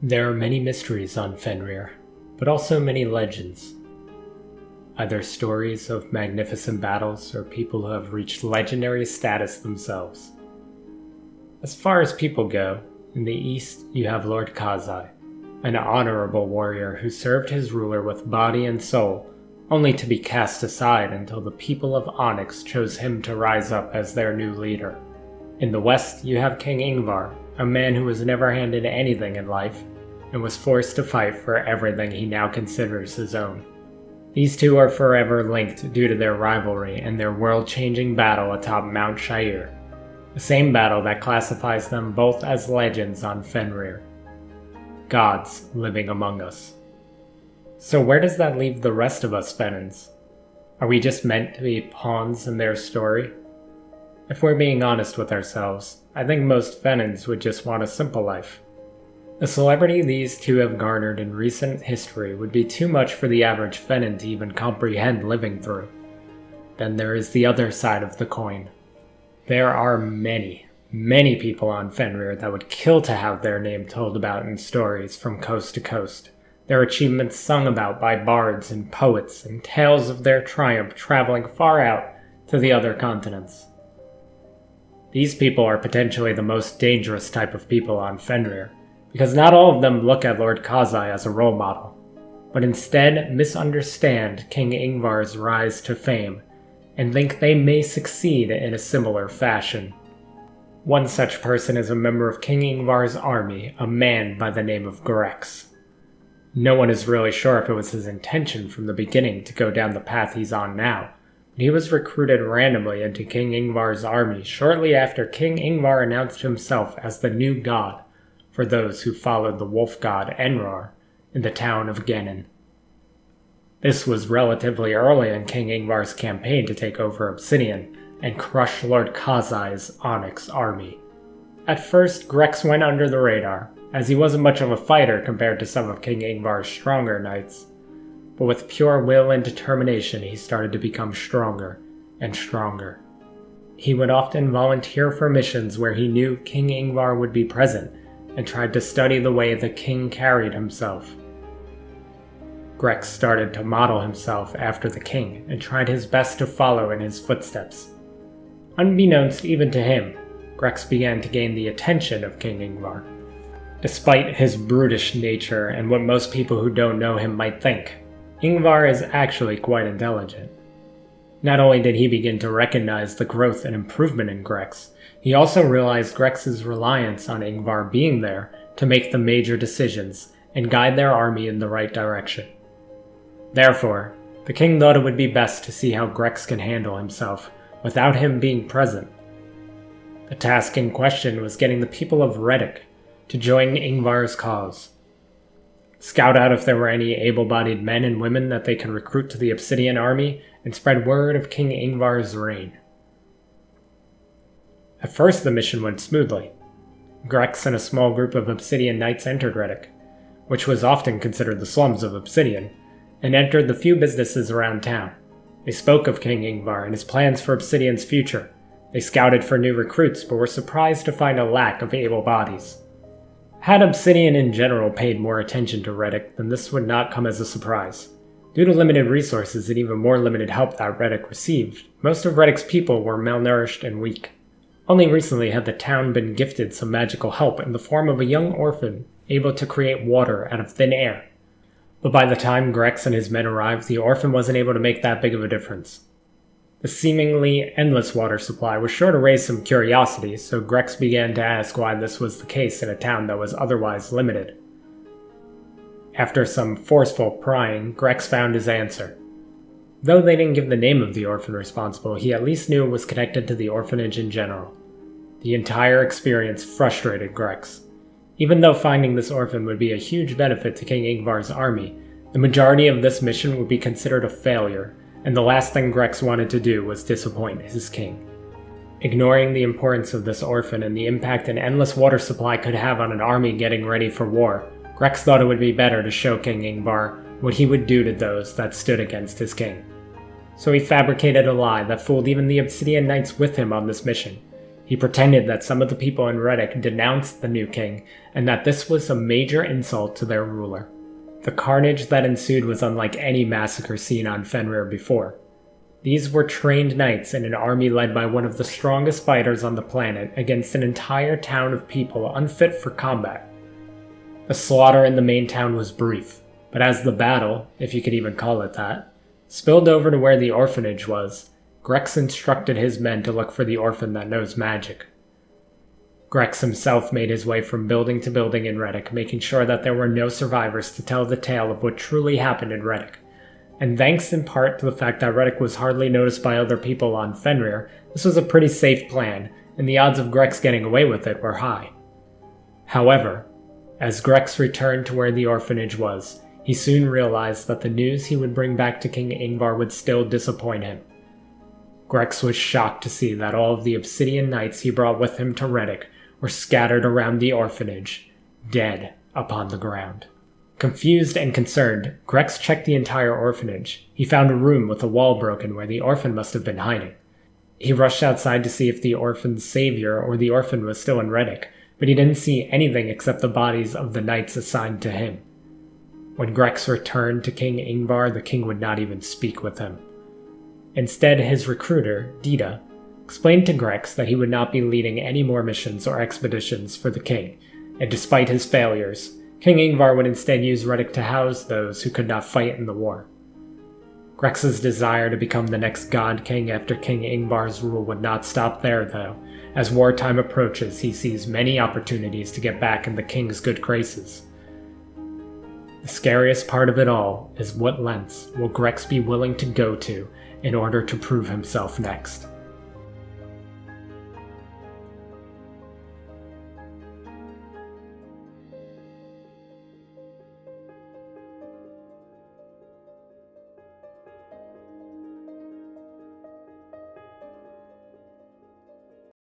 There are many mysteries on Fenrir, but also many legends. Either stories of magnificent battles or people who have reached legendary status themselves. As far as people go, in the east you have Lord Kazai, an honorable warrior who served his ruler with body and soul, only to be cast aside until the people of Onyx chose him to rise up as their new leader. In the west you have King Ingvar, a man who was never handed anything in life, and was forced to fight for everything he now considers his own. These two are forever linked due to their rivalry and their world-changing battle atop Mount Shire, the same battle that classifies them both as legends on Fenrir. Gods living among us. So where does that leave the rest of us Fenins? Are we just meant to be pawns in their story? If we're being honest with ourselves, I think most Fenins would just want a simple life. The celebrity these two have garnered in recent history would be too much for the average Fenin to even comprehend living through. Then there is the other side of the coin. There are many people on Fenrir that would kill to have their name told about in stories from coast to coast, their achievements sung about by bards and poets, and tales of their triumph traveling far out to the other continents. These people are potentially the most dangerous type of people on Fenrir, because not all of them look at Lord Kazai as a role model, but instead misunderstand King Ingvar's rise to fame, and think they may succeed in a similar fashion. One such person is a member of King Ingvar's army, a man by the name of Grex. No one is really sure if it was his intention from the beginning to go down the path he's on now, but he was recruited randomly into King Ingvar's army shortly after King Ingvar announced himself as the new god for those who followed the wolf god Enrar in the town of Genin. This was relatively early in King Ingvar's campaign to take over Obsidian and crush Lord Kazai's Onyx army. At first, Grex went under the radar, as he wasn't much of a fighter compared to some of King Ingvar's stronger knights. But with pure will and determination, he started to become stronger and stronger. He would often volunteer for missions where he knew King Ingvar would be present, and tried to study the way the king carried himself. Grex started to model himself after the king and tried his best to follow in his footsteps. Unbeknownst even to him, Grex began to gain the attention of King Ingvar. Despite his brutish nature and what most people who don't know him might think, Ingvar is actually quite intelligent. Not only did he begin to recognize the growth and improvement in Grex, he also realized Grex's reliance on Ingvar being there to make the major decisions and guide their army in the right direction. Therefore, the king thought it would be best to see how Grex can handle himself without him being present. The task in question was getting the people of Reddick to join Ingvar's cause. Scout out if there were any able-bodied men and women that they could recruit to the Obsidian army and spread word of King Ingvar's reign. At first the mission went smoothly. Grex and a small group of Obsidian knights entered Reddick, which was often considered the slums of Obsidian, and entered the few businesses around town. They spoke of King Ingvar and his plans for Obsidian's future. They scouted for new recruits, but were surprised to find a lack of able bodies. Had Obsidian in general paid more attention to Reddick, then this would not come as a surprise. Due to limited resources and even more limited help that Reddick received, most of Reddick's people were malnourished and weak. Only recently had the town been gifted some magical help in the form of a young orphan able to create water out of thin air. But by the time Grex and his men arrived, the orphan wasn't able to make that big of a difference. The seemingly endless water supply was sure to raise some curiosity, so Grex began to ask why this was the case in a town that was otherwise limited. After some forceful prying, Grex found his answer. Though they didn't give the name of the orphan responsible, he at least knew it was connected to the orphanage in general. The entire experience frustrated Grex. Even though finding this orphan would be a huge benefit to King Ingvar's army, the majority of this mission would be considered a failure, and the last thing Grex wanted to do was disappoint his king. Ignoring the importance of this orphan and the impact an endless water supply could have on an army getting ready for war, Grex thought it would be better to show King Ingvar what he would do to those that stood against his king. So he fabricated a lie that fooled even the Obsidian Knights with him on this mission. He He pretended that some of the people in Reddick denounced the new king, and that this was a major insult to their ruler. The carnage that ensued was unlike any massacre seen on Fenrir before. These were trained knights in an army led by one of the strongest fighters on the planet against an entire town of people unfit for combat. The slaughter in the main town was brief, but as the battle, if you could even call it that, spilled over to where the orphanage was, Grex instructed his men to look for the orphan that knows magic. Grex himself made his way from building to building in Reddick, making sure that there were no survivors to tell the tale of what truly happened in Reddick. And thanks in part to the fact that Reddick was hardly noticed by other people on Fenrir, this was a pretty safe plan, and the odds of Grex getting away with it were high. However, as Grex returned to where the orphanage was, he soon realized that the news he would bring back to King Ingvar would still disappoint him. Grex was shocked to see that all of the obsidian knights he brought with him to Reddick were scattered around the orphanage, dead upon the ground. Confused and concerned, Grex checked the entire orphanage. He found a room with a wall broken where the orphan must have been hiding. He rushed outside to see if the orphan's savior or the orphan was still in Reddick, but he didn't see anything except the bodies of the knights assigned to him. When Grex returned to King Ingvar, the king would not even speak with him. Instead, his recruiter, Dita, explained to Grex that he would not be leading any more missions or expeditions for the king, and despite his failures, King Ingvar would instead use Reddick to house those who could not fight in the war. Grex's desire to become the next god king after King Ingvar's rule would not stop there, though. As wartime approaches, he sees many opportunities to get back in the king's good graces. The scariest part of it all is what lengths will Grex be willing to go to in order to prove himself next.